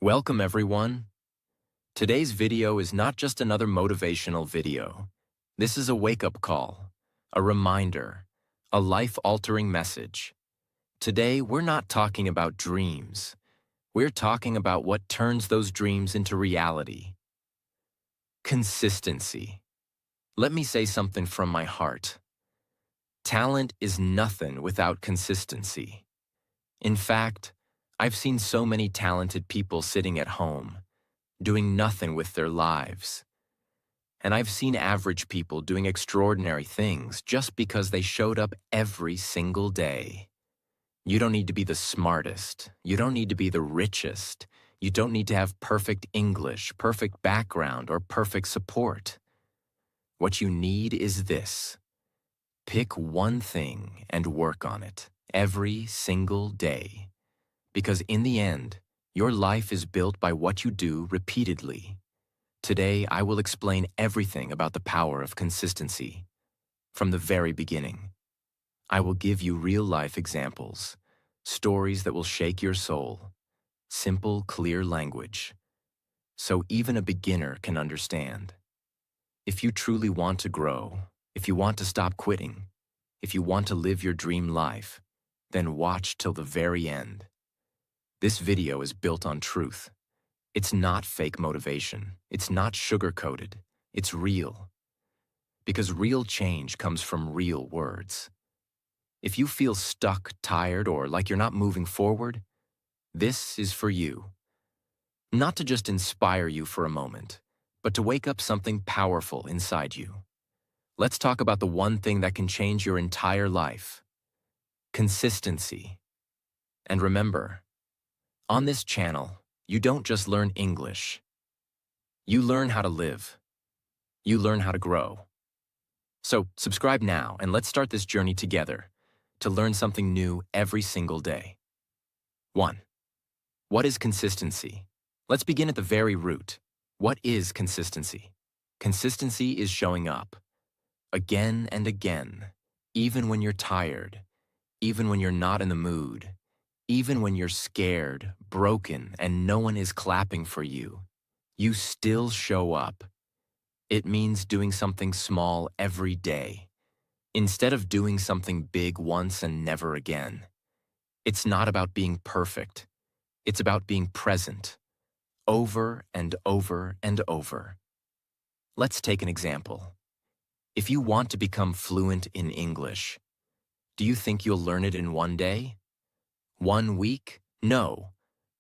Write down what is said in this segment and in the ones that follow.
Welcome everyone. Today's video is not just another motivational video. This is a wake-up call, a reminder, a life-altering message. Today, we're not talking about dreams. We're talking about what turns those dreams into reality. Consistency. Let me say something from my heart. Talent is nothing without consistency. In fact, I've seen so many talented people sitting at home, doing nothing with their lives. And I've seen average people doing extraordinary things just because they showed up every single day. You don't need to be the smartest. You don't need to be the richest. You don't need to have perfect English, perfect background, or perfect support. What you need is this. Pick one thing and work on it every single day. Because in the end, your life is built by what you do repeatedly. Today, I will explain everything about the power of consistency. From the very beginning, I will give you real-life examples, stories that will shake your soul, simple, clear language, so even a beginner can understand. If you truly want to grow, if you want to stop quitting, if you want to live your dream life, then watch till the very end. This video is built on truth. It's not fake motivation. It's not sugar-coated. It's real. Because real change comes from real words. If you feel stuck, tired, or like you're not moving forward, this is for you. Not to just inspire you for a moment, but to wake up something powerful inside you. Let's talk about the one thing that can change your entire life. Consistency. And remember, on this channel, you don't just learn English. You learn how to live. You learn how to grow. So subscribe now and let's start this journey together to learn something new every single day. 1. What is consistency? Let's begin at the very root. What is consistency? Consistency is showing up. Again and again, even when you're tired, even when you're not in the mood, even when you're scared, broken, and no one is clapping for you, you still show up. It means doing something small every day, instead of doing something big once and never again. It's not about being perfect. It's about being present, over and over and over. Let's take an example. If you want to become fluent in English, do you think you'll learn it in one day? 1 week? No.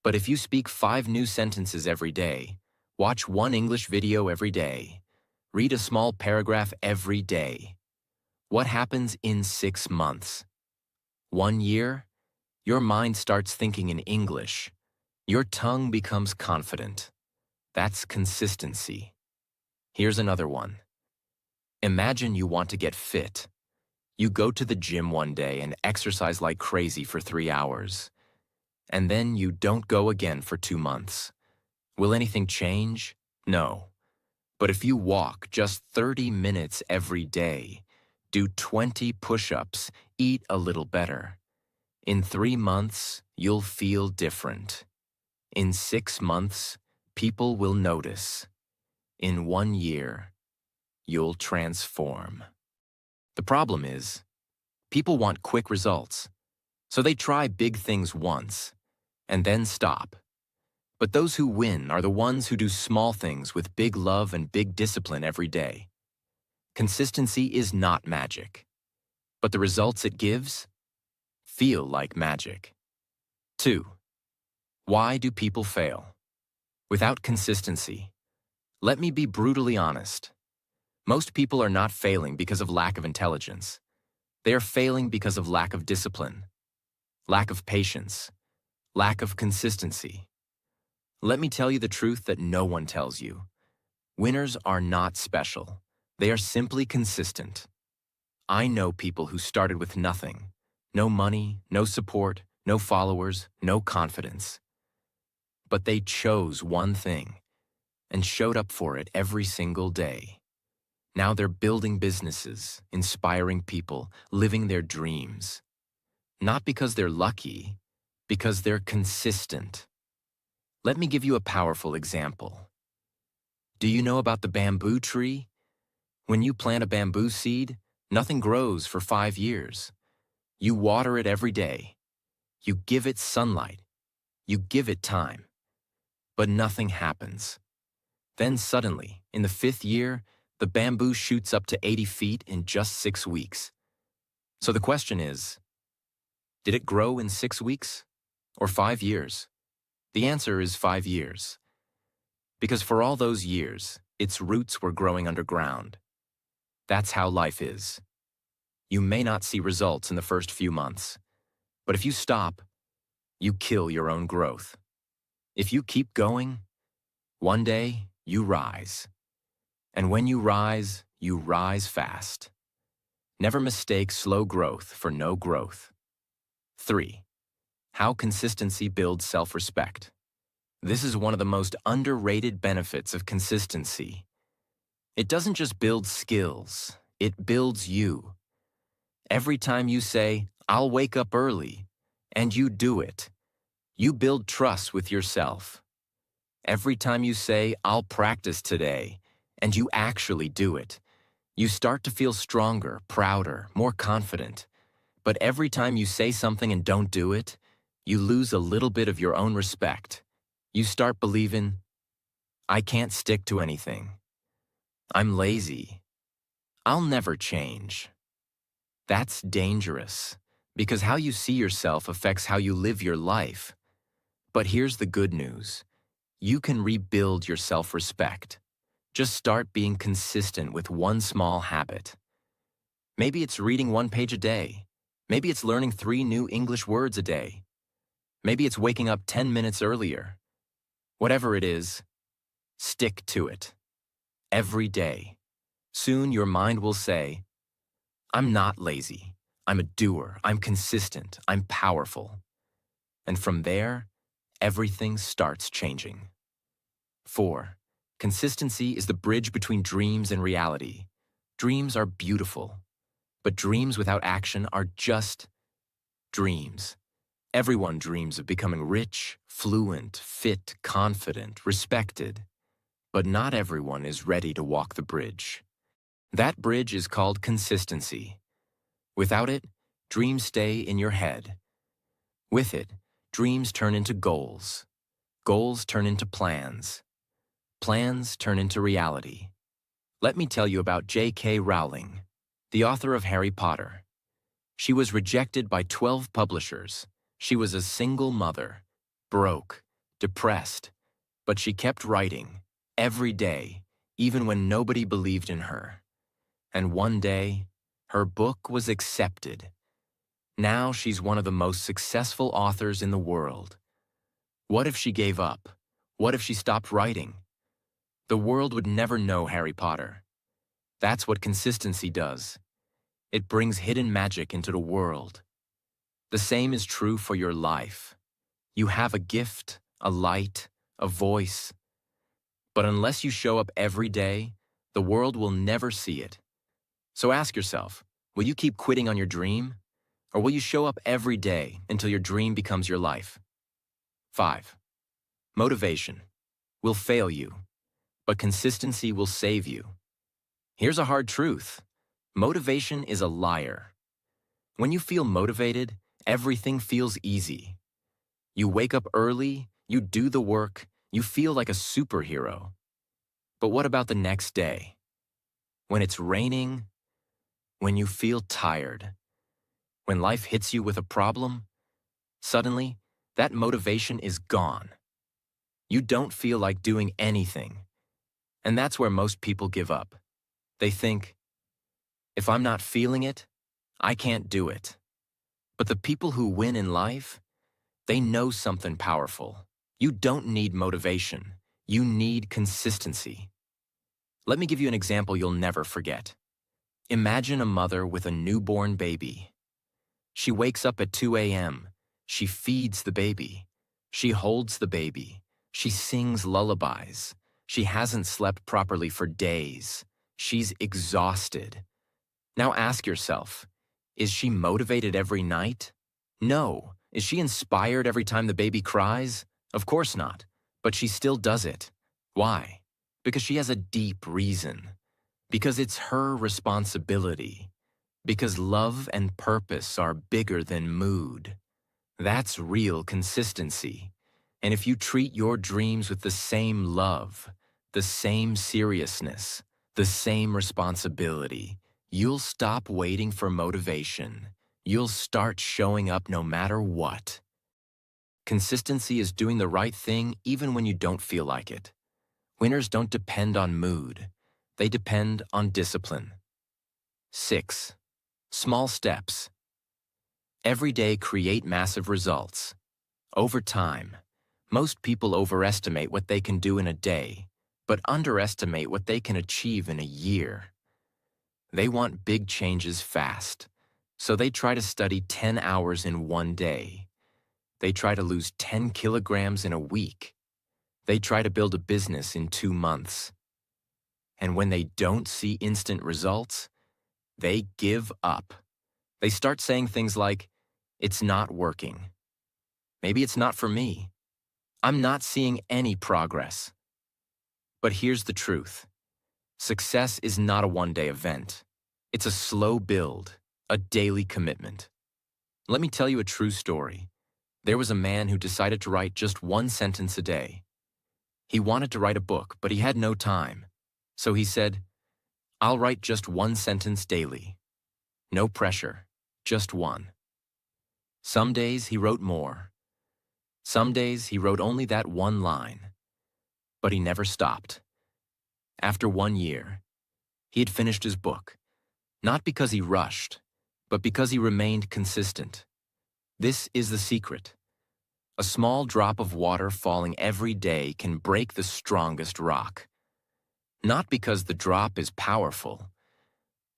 But if you speak 5 new sentences every day, watch 1 English video every day, read a small paragraph every day, what happens in 6 months? 1 year? Your mind starts thinking in English. Your tongue becomes confident. That's consistency. Here's another one. Imagine you want to get fit. You go to the gym one day and exercise like crazy for 3 hours. And then you don't go again for 2 months. Will anything change? No. But if you walk just 30 minutes every day, do 20 push-ups, eat a little better, in 3 months, you'll feel different. In 6 months, people will notice. In 1 year, you'll transform. The problem is, people want quick results, so they try big things once, and then stop. But those who win are the ones who do small things with big love and big discipline every day. Consistency is not magic, but the results it gives feel like magic. 2. Why do people fail? Without consistency, let me be brutally honest. Most people are not failing because of lack of intelligence. They are failing because of lack of discipline, lack of patience, lack of consistency. Let me tell you the truth that no one tells you. Winners are not special. They are simply consistent. I know people who started with nothing. No money, no support, no followers, no confidence. But they chose one thing and showed up for it every single day. Now they're building businesses, inspiring people, living their dreams. Not because they're lucky, because they're consistent. Let me give you a powerful example. Do you know about the bamboo tree? When you plant a bamboo seed, nothing grows for 5 years. You water it every day. You give it sunlight. You give it time. But nothing happens. Then suddenly, in the 5th year, the bamboo shoots up to 80 feet in just 6 weeks. So the question is, did it grow in 6 weeks or 5 years? The answer is 5 years. Because for all those years, its roots were growing underground. That's how life is. You may not see results in the first few months, but if you stop, you kill your own growth. If you keep going, one day you rise. And when you rise fast. Never mistake slow growth for no growth. 3. How consistency builds self-respect. This is one of the most underrated benefits of consistency. It doesn't just build skills, it builds you. Every time you say, "I'll wake up early," and you do it, you build trust with yourself. Every time you say, "I'll practice today," and you actually do it, you start to feel stronger, prouder, more confident. But every time you say something and don't do it, you lose a little bit of your own respect. You start believing, "I can't stick to anything. I'm lazy. I'll never change." That's dangerous, because how you see yourself affects how you live your life. But here's the good news. You can rebuild your self-respect. Just start being consistent with one small habit. Maybe it's reading 1 page a day. Maybe it's learning 3 new English words a day. Maybe it's waking up 10 minutes earlier. Whatever it is, stick to it. Every day. Soon your mind will say, "I'm not lazy. I'm a doer. I'm consistent. I'm powerful." And from there, everything starts changing. 4. Consistency is the bridge between dreams and reality. Dreams are beautiful, but dreams without action are just dreams. Everyone dreams of becoming rich, fluent, fit, confident, respected. But not everyone is ready to walk the bridge. That bridge is called consistency. Without it, dreams stay in your head. With it, dreams turn into goals. Goals turn into plans. Plans turn into reality. Let me tell you about J.K. Rowling, the author of Harry Potter. She was rejected by 12 publishers. She was a single mother, broke, depressed, but she kept writing every day, even when nobody believed in her. And one day, her book was accepted. Now she's one of the most successful authors in the world. What if she gave up? What if she stopped writing? The world would never know Harry Potter. That's what consistency does. It brings hidden magic into the world. The same is true for your life. You have a gift, a light, a voice. But unless you show up every day, the world will never see it. So ask yourself, will you keep quitting on your dream? Or will you show up every day until your dream becomes your life? 5. Motivation will fail you, but consistency will save you. Here's a hard truth. Motivation is a liar. When you feel motivated, everything feels easy. You wake up early, you do the work, you feel like a superhero. But what about the next day? When it's raining? When you feel tired? When life hits you with a problem? Suddenly, that motivation is gone. You don't feel like doing anything. And that's where most people give up. They think, if I'm not feeling it, I can't do it. But the people who win in life, they know something powerful. You don't need motivation. You need consistency. Let me give you an example you'll never forget. Imagine a mother with a newborn baby. She wakes up at 2 a.m. She feeds the baby. She holds the baby. She sings lullabies. She hasn't slept properly for days. She's exhausted. Now ask yourself, is she motivated every night? No. Is she inspired every time the baby cries? Of course not. But she still does it. Why? Because she has a deep reason. Because it's her responsibility. Because love and purpose are bigger than mood. That's real consistency. And if you treat your dreams with the same love, the same seriousness, the same responsibility, you'll stop waiting for motivation. You'll start showing up no matter what. Consistency is doing the right thing even when you don't feel like it. Winners don't depend on mood. They depend on discipline. 6. Small steps. Every day create massive results. Over time, most people overestimate what they can do in a day, but underestimate what they can achieve in a year. They want big changes fast, so they try to study 10 hours in one day. They try to lose 10 kilograms in a week. They try to build a business in 2 months. And when they don't see instant results, they give up. They start saying things like, "It's not working. Maybe it's not for me. I'm not seeing any progress." But here's the truth. Success is not a one-day event. It's a slow build, a daily commitment. Let me tell you a true story. There was a man who decided to write just one sentence a day. He wanted to write a book, but he had no time. So he said, "I'll write just one sentence daily. No pressure, just one." Some days he wrote more. Some days he wrote only that one line. But he never stopped. After 1 year, he had finished his book, not because he rushed, but because he remained consistent. This is the secret. A small drop of water falling every day can break the strongest rock. Not because the drop is powerful,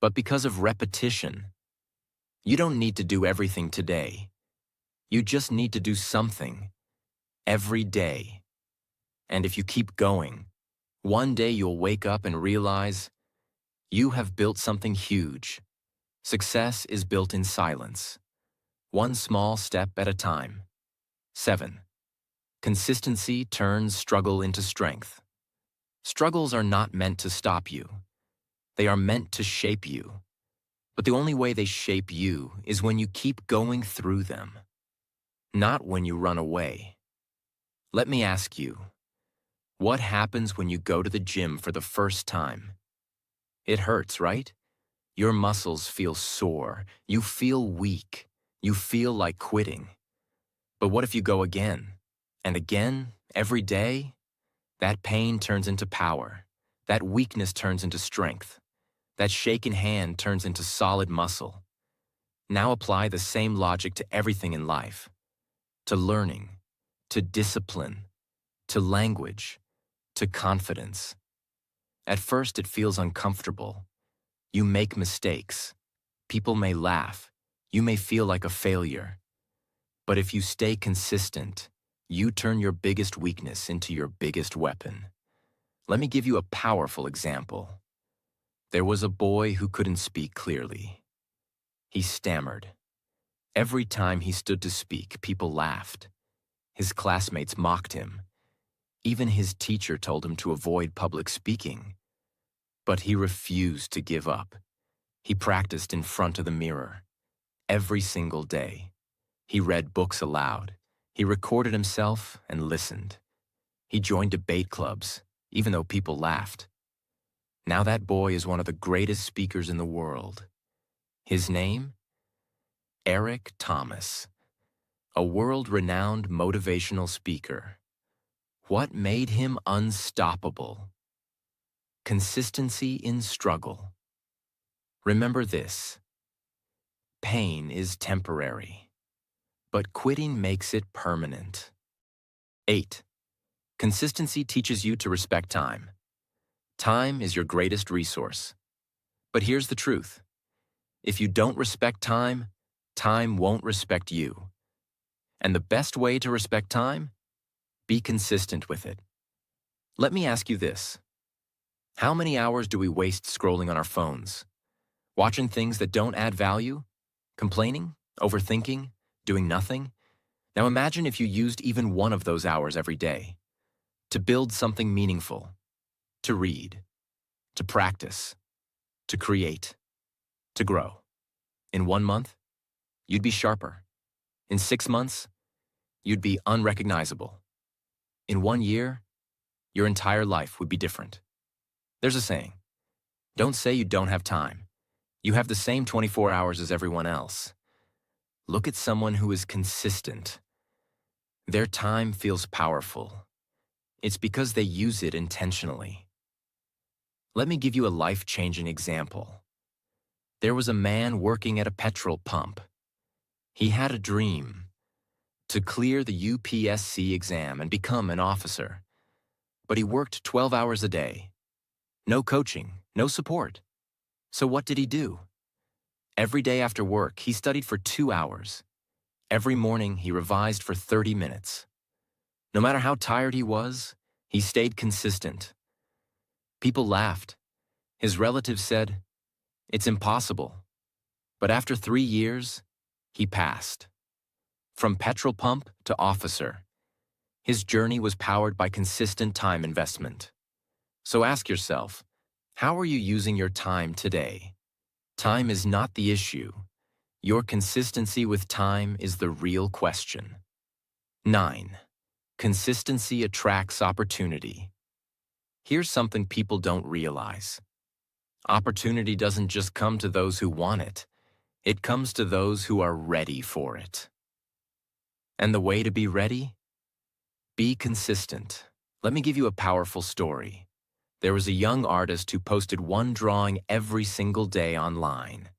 but because of repetition. You don't need to do everything today. You just need to do something every day. And if you keep going, one day you'll wake up and realize you have built something huge. Success is built in silence, one small step at a time. 7. Consistency turns struggle into strength. Struggles are not meant to stop you. They are meant to shape you. But the only way they shape you is when you keep going through them, not when you run away. Let me ask you, what happens when you go to the gym for the first time? It hurts, right? Your muscles feel sore. You feel weak. You feel like quitting. But what if you go again and again, every day? That pain turns into power. That weakness turns into strength. That shaken hand turns into solid muscle. Now apply the same logic to everything in life. To learning, to discipline, to language, to confidence. At first it feels uncomfortable. You make mistakes. People may laugh. You may feel like a failure. But if you stay consistent, you turn your biggest weakness into your biggest weapon. Let me give you a powerful example. There was a boy who couldn't speak clearly. He stammered. Every time he stood to speak, people laughed. His classmates mocked him. Even his teacher told him to avoid public speaking. But he refused to give up. He practiced in front of the mirror. Every single day. He read books aloud. He recorded himself and listened. He joined debate clubs, even though people laughed. Now that boy is one of the greatest speakers in the world. His name? Eric Thomas, a world-renowned motivational speaker. What made him unstoppable? Consistency in struggle. Remember this. Pain is temporary, but quitting makes it permanent. 8. Consistency teaches you to respect time. Time is your greatest resource. But here's the truth. If you don't respect time, time won't respect you. And the best way to respect time? Be consistent with it. Let me ask you this. How many hours do we waste scrolling on our phones? Watching things that don't add value? Complaining? Overthinking? Doing nothing? Now imagine if you used even one of those hours every day. to build something meaningful, to read, to practice, to create, to grow. In 1 month, you'd be sharper. In 6 months, you'd be unrecognizable. In 1 year, your entire life would be different. There's a saying, don't say you don't have time. You have the same 24 hours as everyone else. Look at someone who is consistent. Their time feels powerful. It's because they use it intentionally. Let me give you a life-changing example. There was a man working at a petrol pump. He had a dream to clear the UPSC exam and become an officer. But he worked 12 hours a day. No coaching, no support. So what did he do? Every day after work, he studied for 2 hours. Every morning, he revised for 30 minutes. No matter how tired he was, he stayed consistent. People laughed. His relatives said, "It's impossible." But after 3 years, he passed. From petrol pump to officer, his journey was powered by consistent time investment. So ask yourself, how are you using your time today? Time is not the issue. Your consistency with time is the real question. 9. Consistency attracts opportunity. Here's something people don't realize. Opportunity doesn't just come to those who want it. It comes to those who are ready for it. And the way to be ready? Be consistent. Let me give you a powerful story. There was a young artist who posted one drawing every single day online.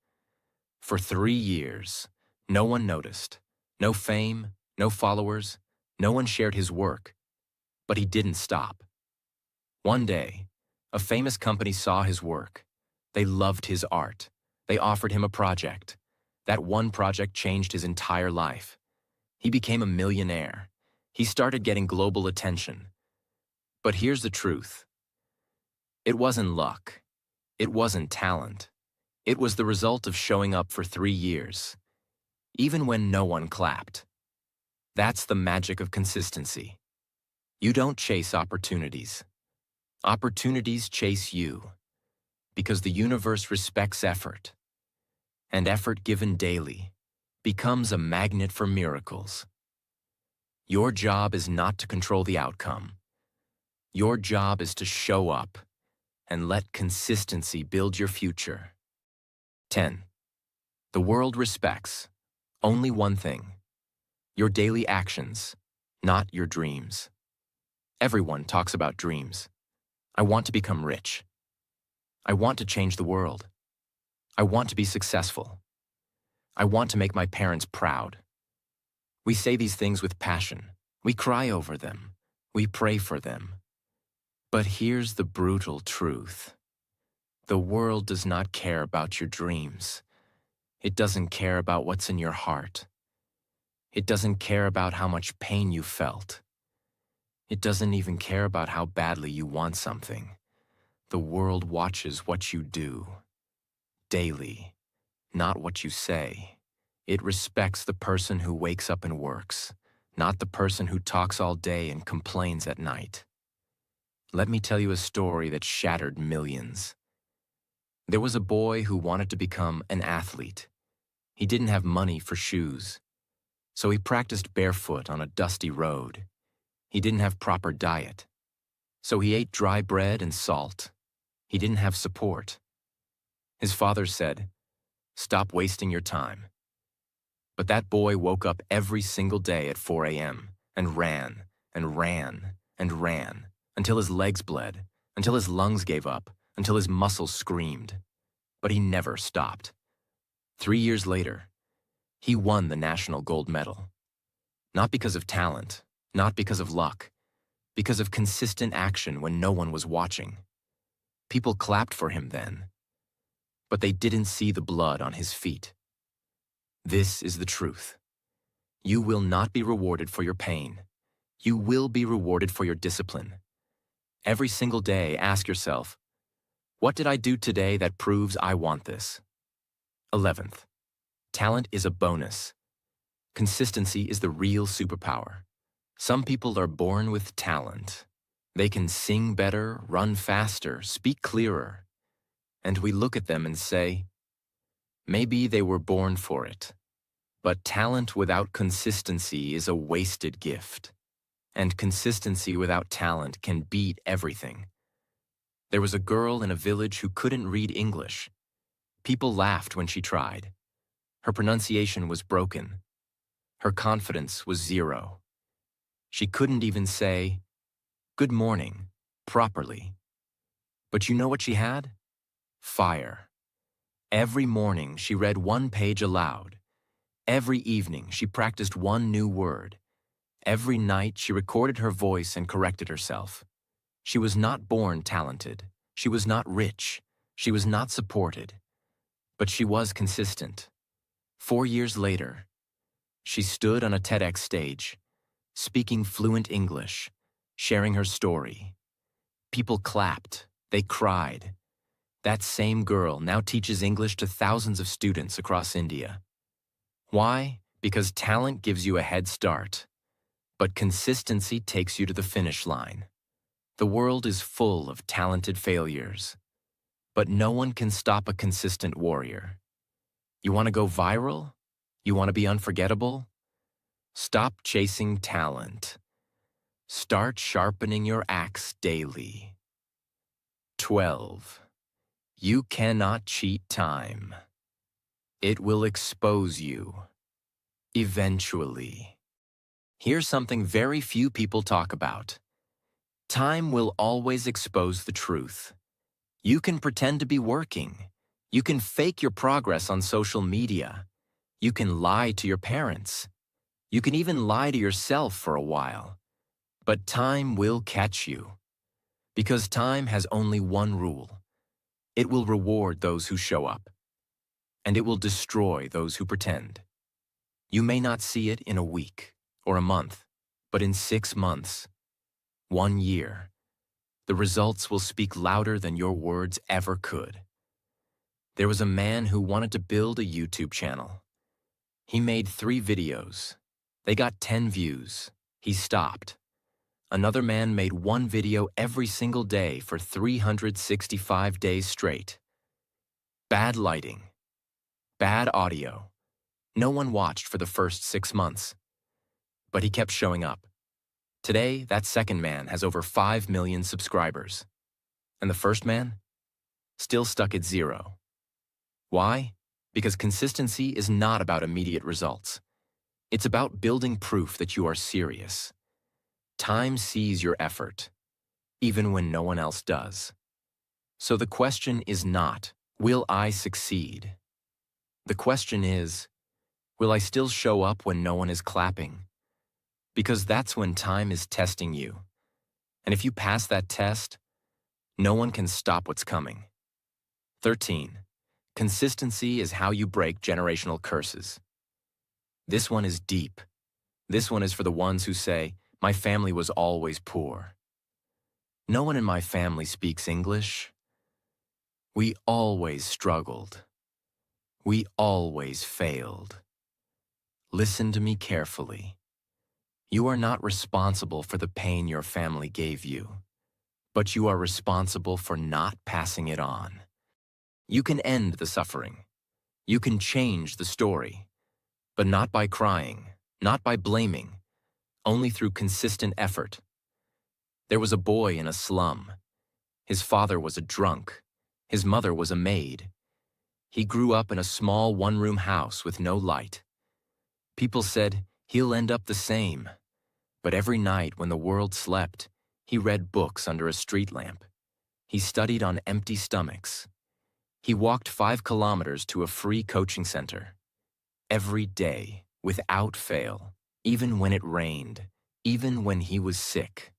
For 3 years, no one noticed. No fame, no followers, no one shared his work. But he didn't stop. One day, a famous company saw his work. They loved his art. They offered him a project. That one project changed his entire life. He became a millionaire. He started getting global attention. But here's the truth. It wasn't luck. It wasn't talent. It was the result of showing up for 3 years, even when no one clapped. That's the magic of consistency. You don't chase opportunities. Opportunities chase you, because the universe respects effort, and effort given daily becomes a magnet for miracles. Your job is not to control the outcome. Your job is to show up and let consistency build your future. 10. The world respects only one thing: your daily actions, not your dreams. Everyone talks about dreams. I want to become rich. I want to change the world. I want to be successful. I want to make my parents proud. We say these things with passion. We cry over them. We pray for them. But here's the brutal truth. The world does not care about your dreams. It doesn't care about what's in your heart. It doesn't care about how much pain you felt. It doesn't even care about how badly you want something. The world watches what you do daily, not what you say. It respects the person who wakes up and works, not the person who talks all day and complains at night. Let me tell you a story that shattered millions. There was a boy who wanted to become an athlete. He didn't have money for shoes, so he practiced barefoot on a dusty road. He didn't have proper diet, so he ate dry bread and salt. He didn't have support. His father said, "Stop wasting your time." But that boy woke up every single day at 4 a.m. and ran and ran and ran until his legs bled, until his lungs gave up, until his muscles screamed. But he never stopped. 3 years later, he won the national gold medal. Not because of talent, not because of luck, because of consistent action when no one was watching. People clapped for him then, but they didn't see the blood on his feet. This is the truth. You will not be rewarded for your pain. You will be rewarded for your discipline. Every single day, ask yourself, what did I do today that proves I want this? 11th, talent is a bonus. Consistency is the real superpower. Some people are born with talent. They can sing better, run faster, speak clearer. And we look at them and say, maybe they were born for it. But talent without consistency is a wasted gift. And consistency without talent can beat everything. There was a girl in a village who couldn't read English. People laughed when she tried. Her pronunciation was broken. Her confidence was zero. She couldn't even say, "Good morning," properly. But you know what she had? Fire. Every morning she read one page aloud. Every evening she practiced one new word. Every night she recorded her voice and corrected herself. She was not born talented. She was not rich. She was not supported. But she was consistent. 4 years later, she stood on a TEDx stage, speaking fluent English, sharing her story. People clapped. They cried. That same girl now teaches English to thousands of students across India. Why? Because talent gives you a head start, but consistency takes you to the finish line. The world is full of talented failures, but no one can stop a consistent warrior. You want to go viral? You want to be unforgettable? Stop chasing talent. Start sharpening your axe daily. 12. You cannot cheat time. It will expose you. Eventually. Here's something very few people talk about. Time will always expose the truth. You can pretend to be working. You can fake your progress on social media. You can lie to your parents. You can even lie to yourself for a while. But time will catch you. Because time has only one rule. It will reward those who show up. And it will destroy those who pretend. You may not see it in a week or a month, but in 6 months, 1 year, the results will speak louder than your words ever could. There was a man who wanted to build a YouTube channel. He made 3 videos. They got 10 views. He stopped. Another man made 1 video every single day for 365 days straight. Bad lighting. Bad audio. No one watched for the first 6 months. But he kept showing up. Today, that second man has over 5 million subscribers. And the first man? Still stuck at 0. Why? Because consistency is not about immediate results. It's about building proof that you are serious. Time sees your effort, even when no one else does. So the question is not, will I succeed? The question is, will I still show up when no one is clapping? Because that's when time is testing you. And if you pass that test, no one can stop what's coming. 13. Consistency is how you break generational curses. This one is deep. This one is for the ones who say, my family was always poor. No one in my family speaks English. We always struggled. We always failed. Listen to me carefully. You are not responsible for the pain your family gave you, but you are responsible for not passing it on. You can end the suffering. You can change the story, but not by crying, not by blaming, only through consistent effort. There was a boy in a slum. His father was a drunk. His mother was a maid. He grew up in a small one-room house with no light. People said, he'll end up the same. But every night when the world slept, he read books under a street lamp. He studied on empty stomachs. He walked 5 kilometers to a free coaching center. Every day, without fail, even when it rained, even when he was sick.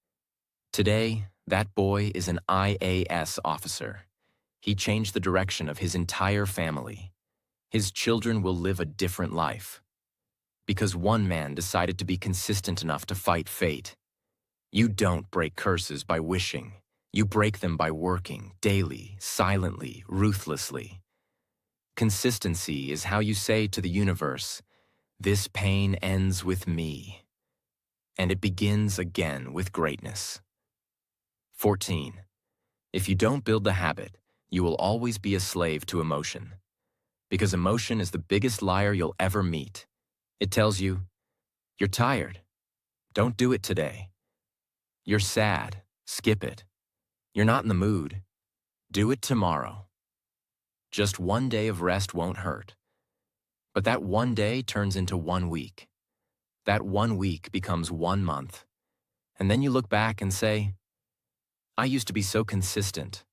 Today, that boy is an IAS officer. He changed the direction of his entire family. His children will live a different life. Because one man decided to be consistent enough to fight fate. You don't break curses by wishing. You break them by working, daily, silently, ruthlessly. Consistency is how you say to the universe, this pain ends with me. And it begins again with greatness. 14. If you don't build the habit, you will always be a slave to emotion. Because emotion is the biggest liar you'll ever meet. It tells you, you're tired. Don't do it today. You're sad. Skip it. You're not in the mood. Do it tomorrow. Just one day of rest won't hurt. But that one day turns into 1 week. That 1 week becomes 1 month. And then you look back and say, I used to be so consistent.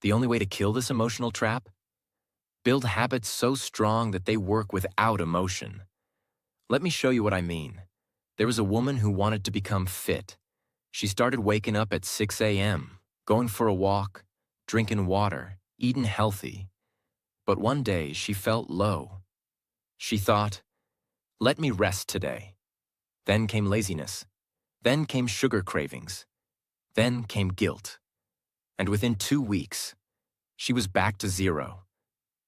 The only way to kill this emotional trap? Build habits so strong that they work without emotion. Let me show you what I mean. There was a woman who wanted to become fit. She started waking up at 6 a.m., going for a walk, drinking water, eating healthy. But one day she felt low. She thought, let me rest today. Then came laziness. Then came sugar cravings. Then came guilt. And within 2 weeks, she was back to zero.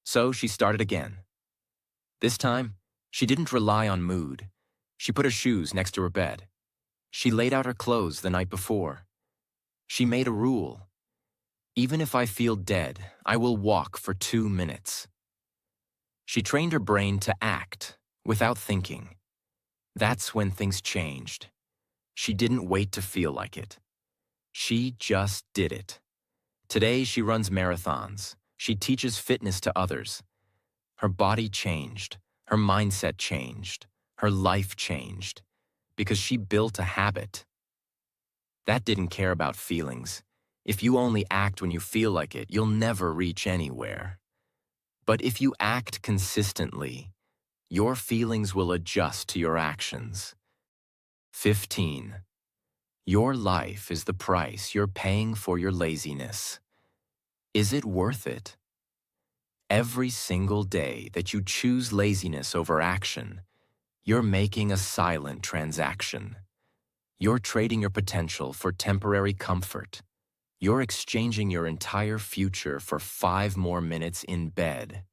So she started again. This time, she didn't rely on mood. She put her shoes next to her bed. She laid out her clothes the night before. She made a rule. Even if I feel dead, I will walk for 2 minutes. She trained her brain to act without thinking. That's when things changed. She didn't wait to feel like it. She just did it. Today she runs marathons. She teaches fitness to others. Her body changed. Her mindset changed. Her life changed. Because she built a habit. That didn't care about feelings. If you only act when you feel like it, you'll never reach anywhere. But if you act consistently, your feelings will adjust to your actions. 15. Your life is the price you're paying for your laziness. Is it worth it? Every single day that you choose laziness over action, you're making a silent transaction. You're trading your potential for temporary comfort. You're exchanging your entire future for 5 more minutes in bed.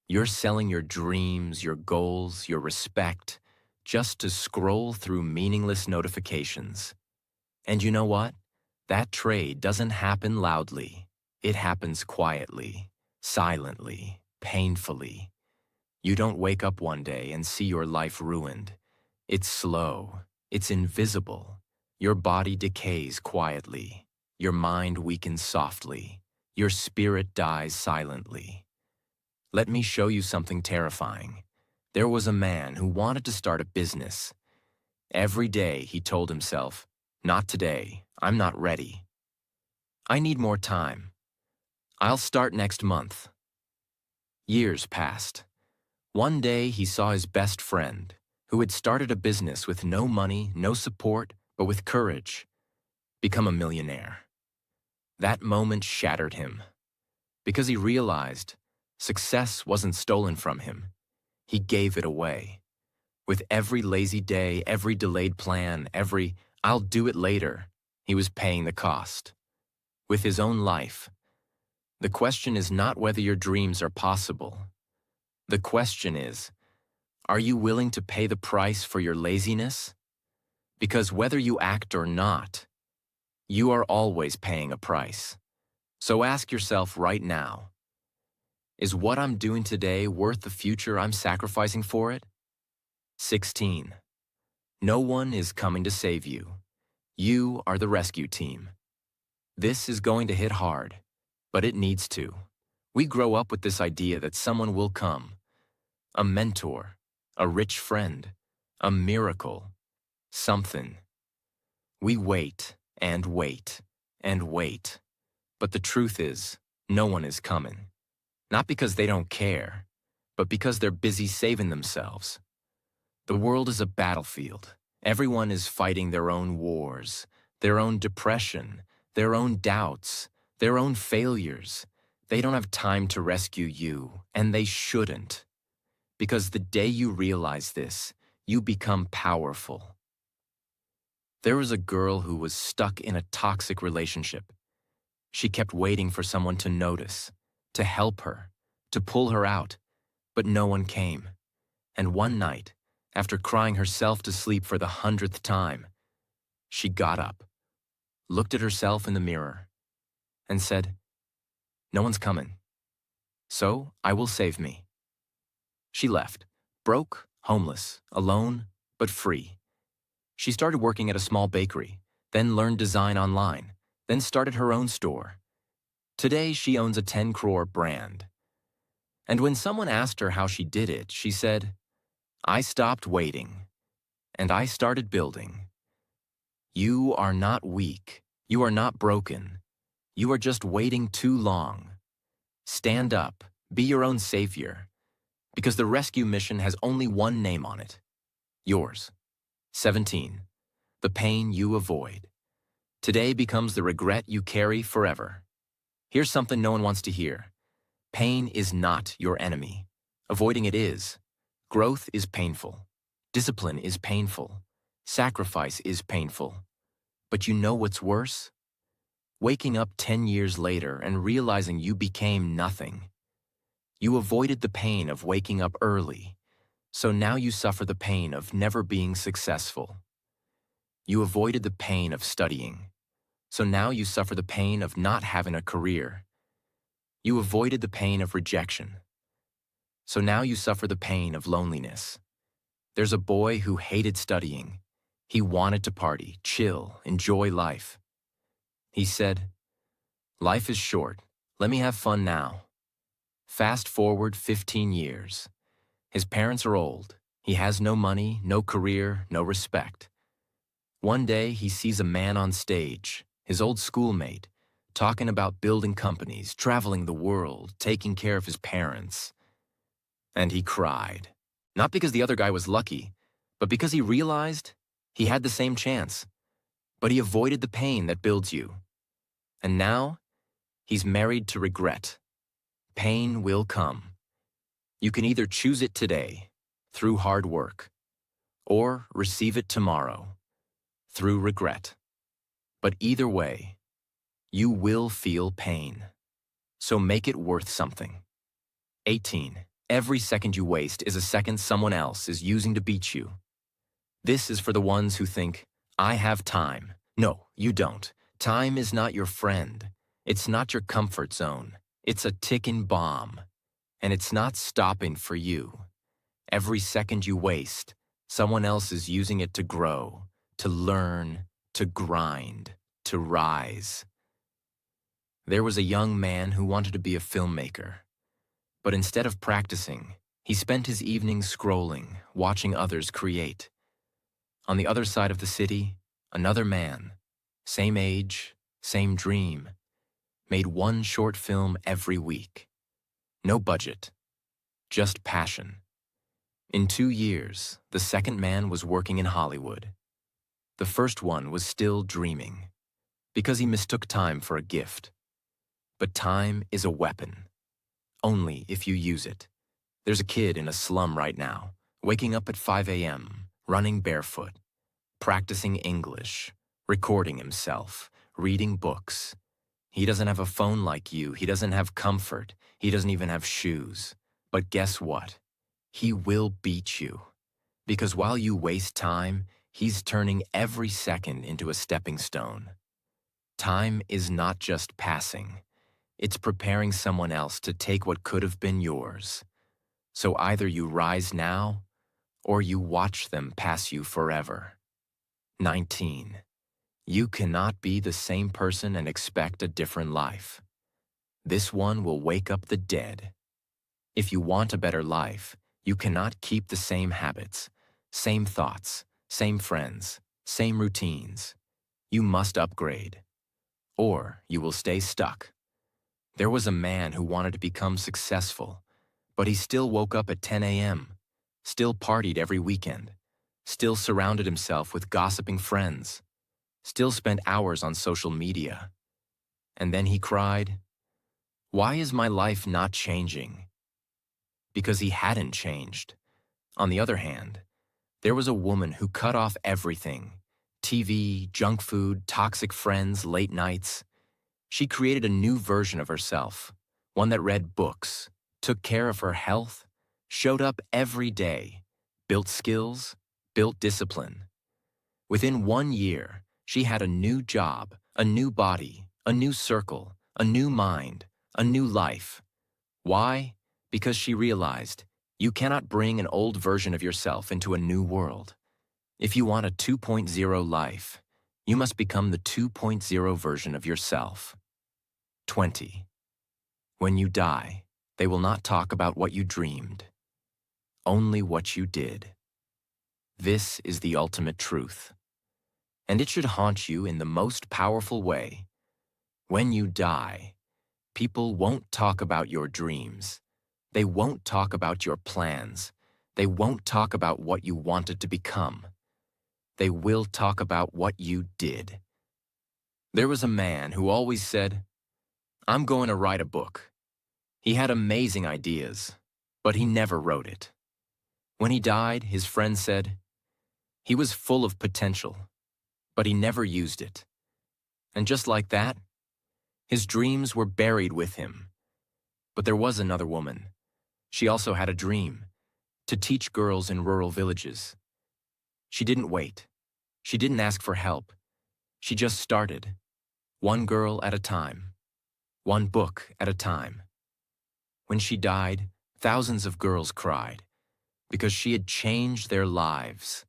You're selling your dreams, your goals, your respect, just to scroll through meaningless notifications. And you know what? That trade doesn't happen loudly. It happens quietly, silently, painfully. You don't wake up one day and see your life ruined. It's slow. It's invisible. Your body decays quietly. Your mind weakens softly. Your spirit dies silently. Let me show you something terrifying. There was a man who wanted to start a business. Every day he told himself, not today, I'm not ready. I need more time. I'll start next month. Years passed. One day he saw his best friend, who had started a business with no money, no support, but with courage, become a millionaire. That moment shattered him, because he realized success wasn't stolen from him. He gave it away. With every lazy day, every delayed plan, every I'll do it later, he was paying the cost. With his own life. The question is not whether your dreams are possible. The question is, are you willing to pay the price for your laziness? Because whether you act or not, you are always paying a price. So ask yourself right now, is what I'm doing today worth the future I'm sacrificing for it? 16. No one is coming to save you. You are the rescue team. This is going to hit hard, but it needs to. We grow up with this idea that someone will come. A mentor, a rich friend, a miracle, something. We wait and wait and wait. But the truth is, no one is coming. Not because they don't care, but because they're busy saving themselves. The world is a battlefield. Everyone is fighting their own wars, their own depression, their own doubts, their own failures. They don't have time to rescue you, and they shouldn't. Because the day you realize this, you become powerful. There was a girl who was stuck in a toxic relationship. She kept waiting for someone to notice, to help her, to pull her out, but no one came. And one night, after crying herself to sleep for the 100th time, she got up, looked at herself in the mirror, and said, "No one's coming, so I will save me." She left, broke, homeless, alone, but free. She started working at a small bakery, then learned design online, then started her own store. Today, she owns a 10 crore brand. And when someone asked her how she did it, she said, "I stopped waiting, and I started building." You are not weak. You are not broken. You are just waiting too long. Stand up. Be your own savior. Because the rescue mission has only one name on it. Yours. 17. The pain you avoid. Today becomes the regret you carry forever. Here's something no one wants to hear. Pain is not your enemy. Avoiding it is. Growth is painful. Discipline is painful. Sacrifice is painful. But you know what's worse? Waking up 10 years later and realizing you became nothing. You avoided the pain of waking up early, so now you suffer the pain of never being successful. You avoided the pain of studying, so now you suffer the pain of not having a career. You avoided the pain of rejection, so now you suffer the pain of loneliness. There's a boy who hated studying. He wanted to party, chill, enjoy life. He said, "Life is short. Let me have fun now." Fast forward 15 years. His parents are old. He has no money, no career, no respect. One day, he sees a man on stage, his old schoolmate, talking about building companies, traveling the world, taking care of his parents. And he cried. Not because the other guy was lucky, but because he realized he had the same chance. But he avoided the pain that builds you. And now, he's married to regret. Pain will come. You can either choose it today, through hard work, or receive it tomorrow, through regret. But either way, you will feel pain. So make it worth something. 18. Every second you waste is a second someone else is using to beat you. This is for the ones who think, "I have time." No, you don't. Time is not your friend. It's not your comfort zone. It's a ticking bomb. And it's not stopping for you. Every second you waste, someone else is using it to grow, to learn, to grind, to rise. There was a young man who wanted to be a filmmaker. But instead of practicing, he spent his evenings scrolling, watching others create. On the other side of the city, another man, same age, same dream, made one short film every week. No budget, just passion. In 2 years, the second man was working in Hollywood. The first one was still dreaming, because he mistook time for a gift. But time is a weapon, only if you use it. There's a kid in a slum right now, waking up at 5 a.m., running barefoot, practicing English, recording himself, reading books. He doesn't have a phone like you. He doesn't have comfort. He doesn't even have shoes. But guess what? He will beat you. Because while you waste time, he's turning every second into a stepping stone. Time is not just passing. It's preparing someone else to take what could have been yours. So either you rise now, or you watch them pass you forever. 19. You cannot be the same person and expect a different life. This one will wake up the dead. If you want a better life, you cannot keep the same habits, same thoughts, same friends, same routines. You must upgrade, or you will stay stuck. There was a man who wanted to become successful, but he still woke up at 10 a.m., still partied every weekend, still surrounded himself with gossiping friends, still spent hours on social media. And then he cried, "Why is my life not changing?" Because he hadn't changed. On the other hand, there was a woman who cut off everything: TV, junk food, toxic friends, late nights. She created a new version of herself, one that read books, took care of her health, showed up every day, built skills, built discipline. Within 1 year, she had a new job, A new body, a new circle, a new mind, a new life. Why? Because she realized you cannot bring an old version of yourself into a new world. If you want a 2.0 life, you must become the 2.0 version of yourself. 20. When you die, they will not talk about what you dreamed, only what you did. This is the ultimate truth, and it should haunt you in the most powerful way. When you die, people won't talk about your dreams. They won't talk about your plans. They won't talk about what you wanted to become. They will talk about what you did. There was a man who always said, "I'm going to write a book." He had amazing ideas, but he never wrote it. When he died, his friends said, he was full of potential, but he never used it. And just like that, his dreams were buried with him. But there was another woman. She also had a dream, to teach girls in rural villages. She didn't wait. She didn't ask for help. She just started, one girl at a time, one book at a time. When she died, thousands of girls cried because she had changed their lives.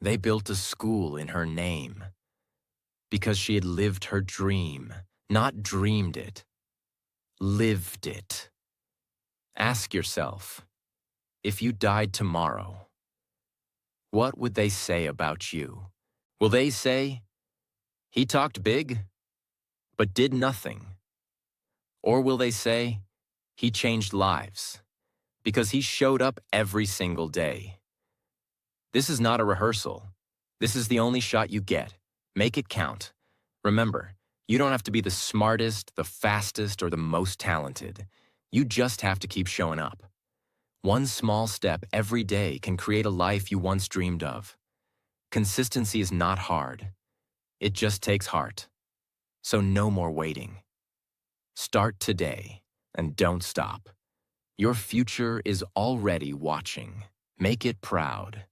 They built a school in her name because she had lived her dream, not dreamed it, lived it. Ask yourself, if you died tomorrow, what would they say about you? Will they say, he talked big, but did nothing? Or will they say, he changed lives, because he showed up every single day? This is not a rehearsal. This is the only shot you get. Make it count. Remember, you don't have to be the smartest, the fastest, or the most talented. You just have to keep showing up. One small step every day can create a life you once dreamed of. Consistency is not hard. It just takes heart. So no more waiting. Start today and don't stop. Your future is already watching. Make it proud.